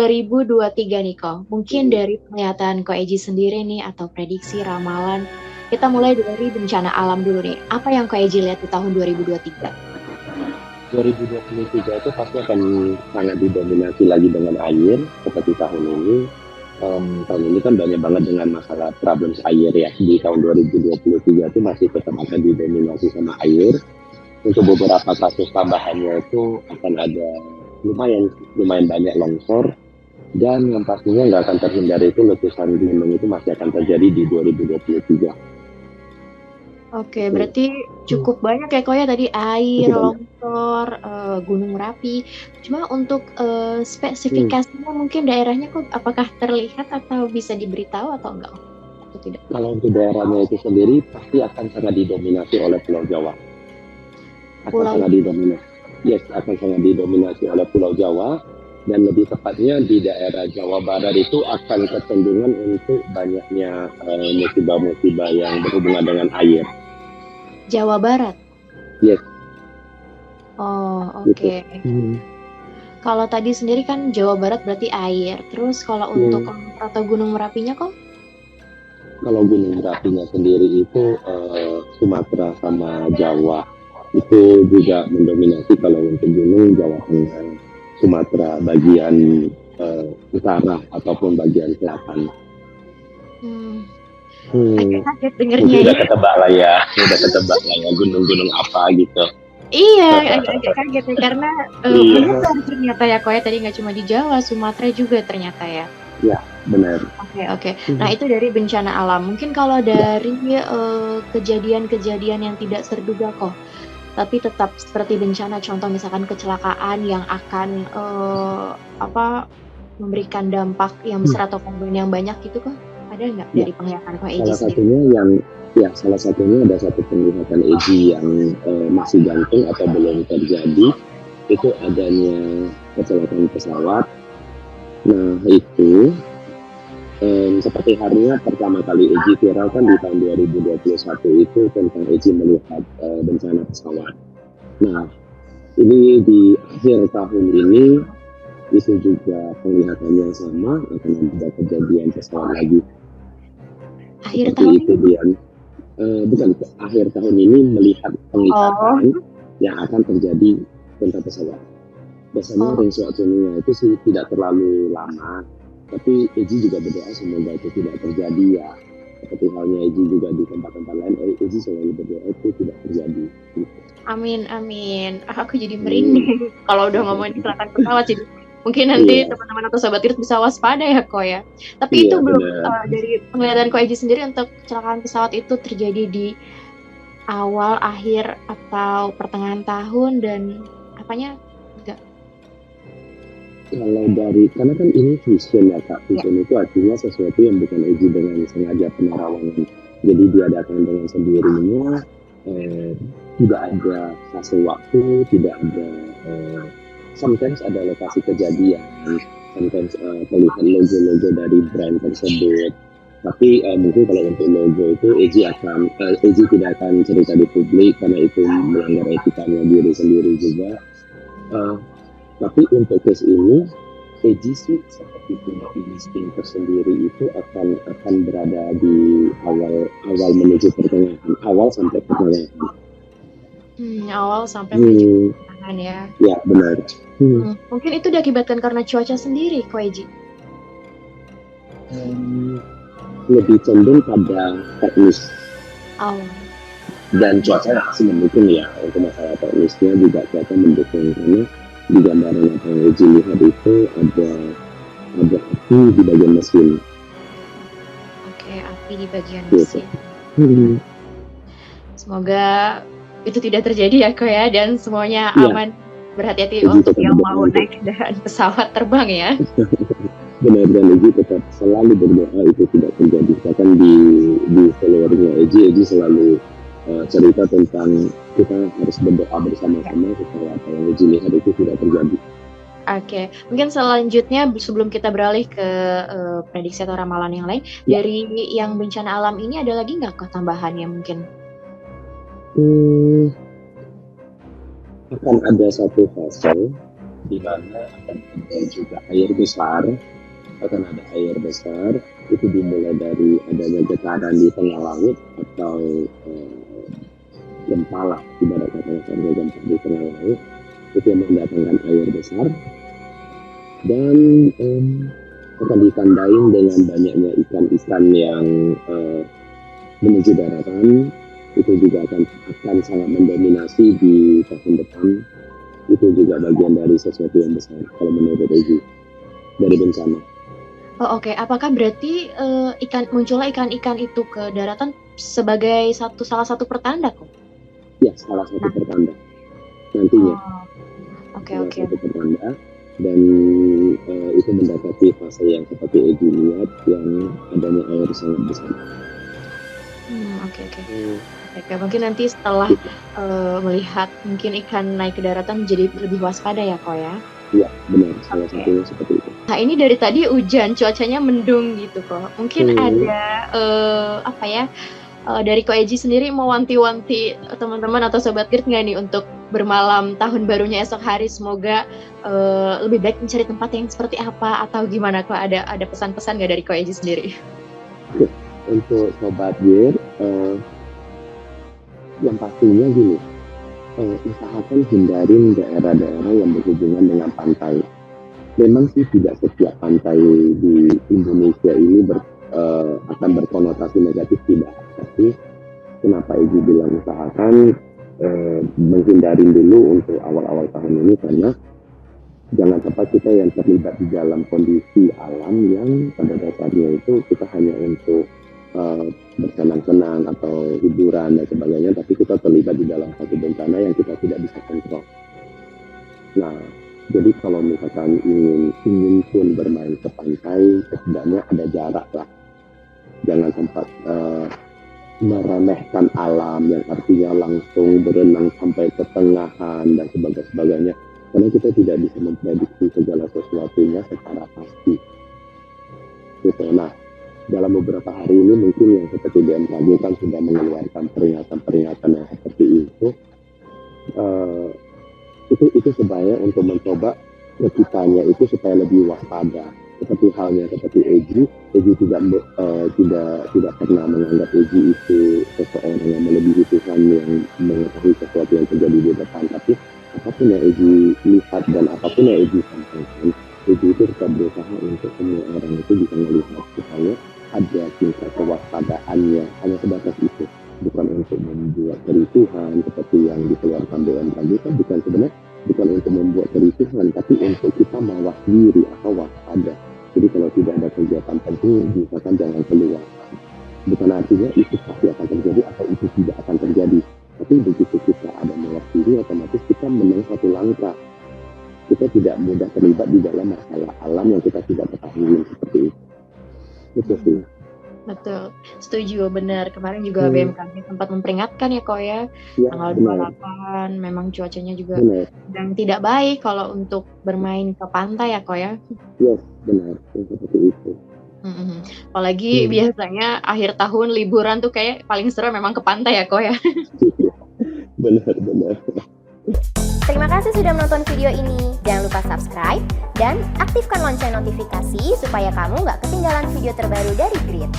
2023 nih Ko. Mungkin dari penglihatan Ko Eji sendiri nih atau prediksi ramalan, kita mulai dari bencana alam dulu nih. Apa yang Ko Eji lihat di tahun 2023? 2023 itu pasti akan sangat didominasi lagi dengan air seperti tahun ini. Tahun ini kan banyak banget dengan masalah problem air ya. Di tahun 2023 itu masih tetap akan didominasi sama air. Untuk beberapa kasus tambahannya itu akan ada lumayan banyak longsor, dan yang pastinya nggak akan terhindari itu letusan gunung itu masih akan terjadi di 2023. Oke, berarti cukup banyak ya Ko ya tadi air, Cukup banyak. longsor, Gunung Merapi. Cuma untuk spesifikasinya mungkin daerahnya kok apakah terlihat atau bisa diberitahu atau enggak? Atau tidak? Kalau untuk daerahnya itu sendiri pasti akan sangat didominasi oleh Pulau Jawa. Akan sangat didominasi oleh Pulau Jawa, dan lebih tepatnya di daerah Jawa Barat itu akan kecenderungan untuk banyaknya musibah-musibah yang berhubungan dengan air. Jawa Barat? Yes. Oh, oke. Okay. Kalau tadi sendiri kan Jawa Barat berarti air. Terus kalau untuk atau Gunung Merapinya kok? Kalau Gunung Merapinya sendiri itu Sumatera sama Jawa itu juga mendominasi. Kalau untuk gunung Jawa Tengah, Sumatera bagian utara ataupun bagian selatan. Agak kaget dengernya udah ketebak lah ya gunung-gunung apa gitu. Iya, agak kaget ya karena benar ternyata ya Ko ya, tadi nggak cuma di Jawa, Sumatera juga ternyata ya. Ya, benar. Oke. Nah, itu dari bencana alam. Mungkin kalau dari kejadian-kejadian yang tidak terduga kok, tapi tetap seperti bencana, contoh misalkan kecelakaan yang akan memberikan dampak yang besar atau korban yang banyak gitu kok, ada nggak dari penglihatan Ko Eji sendiri? Salah satunya ada satu penglihatan Eji yang masih gantung atau belum terjadi, itu adanya kecelakaan pesawat. Nah itu seperti harinya pertama kali Eji viral kan di tahun 2021 itu tentang Eji melihat bencana pesawat. Nah ini di akhir tahun ini itu juga penglihatannya sama, akan ada kejadian pesawat lagi. Akhir tahun itu dia bukan akhir tahun ini melihat penglihatan yang akan terjadi tentang pesawat. Biasanya range waktunya itu sih tidak terlalu lama, tapi Eji juga berdoa semoga itu tidak terjadi ya. Seperti halnya Eji juga di tempat-tempat lain, Eji selalu berdoa itu tidak terjadi. Gitu. Amin. Aku jadi merinding kalau udah ngomongin kecelakaan pesawat jadi. Mungkin nanti teman-teman atau sobat Irit bisa waspada ya Ko ya. Tapi itu belum dari penglihatan Ko Eji sendiri untuk kecelakaan pesawat itu terjadi di awal, akhir, atau pertengahan tahun dan apanya enggak? Kalau dari, karena kan ini vision ya Kak, vision itu artinya sesuatu yang bukan Eji dengan sengaja penerawangan. Jadi dia datang dengan sendirinya, tidak ada fase waktu, tidak ada sometimes ada lokasi kejadian, sometimes terlihat logo-logo dari brand tersebut. Tapi mungkin kalau untuk logo itu Eji tidak akan cerita di publik karena itu melanggar etikanya diri sendiri juga. Tapi untuk case ini Eji sih seperti punya insting tersendiri, itu akan berada di awal menuju pertengahan, awal sampai pertengahan. Awal sampai menuju pertengahan ya. Ya benar. Mungkin itu diakibatkan karena cuaca sendiri, Ko Eji? Lebih cenderung pada teknis. Dan cuaca masih mendukung ya. Untuk masalah teknisnya juga cuaca mendukung, karena di gambaran yang Eji lihat itu ada api di bagian mesin. Oke, api di bagian mesin. Semoga itu tidak terjadi ya Ko ya, dan semuanya aman. Berhati-hati untuk yang mau naik kendaraan pesawat terbang ya. Benar, dan Eji tetap selalu berdoa itu tidak terjadi. Bahkan di followernya Eji selalu cerita tentang kita harus berdoa bersama-sama supaya apa yang Eji lihat itu tidak terjadi. Oke, mungkin selanjutnya sebelum kita beralih ke prediksi atau ramalan yang lain, dari yang bencana alam ini ada lagi nggak tambahannya mungkin? Akan ada satu fase di mana akan ada juga air besar, itu dimulai dari adanya getaran di tengah laut atau gempa lah, ibarat kata gempa di tengah laut, itu yang mendatangkan air besar, dan akan ditandain dengan banyaknya ikan-ikan yang menuju daratan. Itu juga akan sangat mendominasi di tahun depan. Itu juga bagian dari sesuatu yang besar kalau menurut Egy, dari bencana. Oh, oke. Apakah berarti munculnya ikan-ikan itu ke daratan sebagai salah satu pertanda kok? Ya, salah satu pertanda nantinya. Oke. Satu pertanda, dan itu mendapati fase yang seperti Egy lihat, yang adanya air sangat besar. Oke, mungkin nanti setelah melihat mungkin ikan naik ke daratan jadi lebih waspada ya kok ya? Iya, benar, salah satunya seperti itu. Nah, ini dari tadi hujan, cuacanya mendung gitu kok. Mungkin ada dari Ko Egy sendiri mau wanti-wanti teman-teman atau sobat Grid nggak nih untuk bermalam tahun barunya esok hari? Semoga lebih baik mencari tempat yang seperti apa, atau gimana kok? Ada pesan-pesan nggak dari Ko Egy sendiri? Untuk sobat Grid, yang pastinya gini, usahakan hindarin daerah-daerah yang berhubungan dengan pantai. Memang sih tidak setiap pantai di Indonesia ini akan berkonotasi negatif, tidak. Tapi kenapa Egy bilang usahakan menghindarin dulu untuk awal-awal tahun ini, karena jangan sampai kita yang terlibat di dalam kondisi alam yang pada dasarnya itu kita hanya untuk bersenang-senang atau hiburan dan sebagainya, tapi kita terlibat di dalam satu bencana yang kita tidak bisa kontrol. Nah, jadi kalau misalkan ingin pun bermain ke pantai, setidaknya ada jarak lah. Jangan sempat meremehkan alam, yang artinya langsung berenang sampai ke tengahan dan sebagainya. Karena kita tidak bisa memprediksi segala sesuatunya secara pasti. Gitu. Nah, dalam beberapa hari ini mungkin yang seperti BMKG kan sudah mengeluarkan peringatan-peringatan yang seperti itu. Itu sebenarnya untuk mencoba kitanya itu supaya lebih waspada. Seperti halnya seperti Egy tidak pernah menganggap Egy itu seseorang yang melebihi Tuhan, yang mengetahui sesuatu yang terjadi di depan. Tapi apapun yang Egy lihat dan apapun yang Egy sampaikan, Egy itu tetap berusaha untuk semua orang itu bisa melihat supaya ada tingkat kewaspadaannya, hanya sebatas itu. Bukan untuk membuat kericuhan seperti yang dikeluarkan BMKG, kan bukan untuk membuat kericuhan, tapi untuk kita mawas diri atau waspada. Jadi kalau tidak ada kegiatan penting, misalkan jangan keluar. Bukan artinya itu pasti akan terjadi atau itu tidak akan terjadi. Tapi begitu kita ada mawas diri, otomatis kita menang satu langkah. Kita tidak mudah terlibat di dalam masalah alam yang kita tidak ketahui seperti itu. Betul, setuju, benar. Kemarin juga BMKG sempat memperingatkan ya kok ya, tanggal 28 memang cuacanya juga sedang tidak baik kalau untuk bermain ke pantai ya kok ya. Yes, benar, seperti itu. Apalagi biasanya akhir tahun liburan tuh kayak paling seru memang ke pantai ya kok ya. Benar. Terima kasih sudah menonton video ini. Jangan lupa subscribe dan aktifkan lonceng notifikasi supaya kamu nggak ketinggalan video terbaru dari Grid.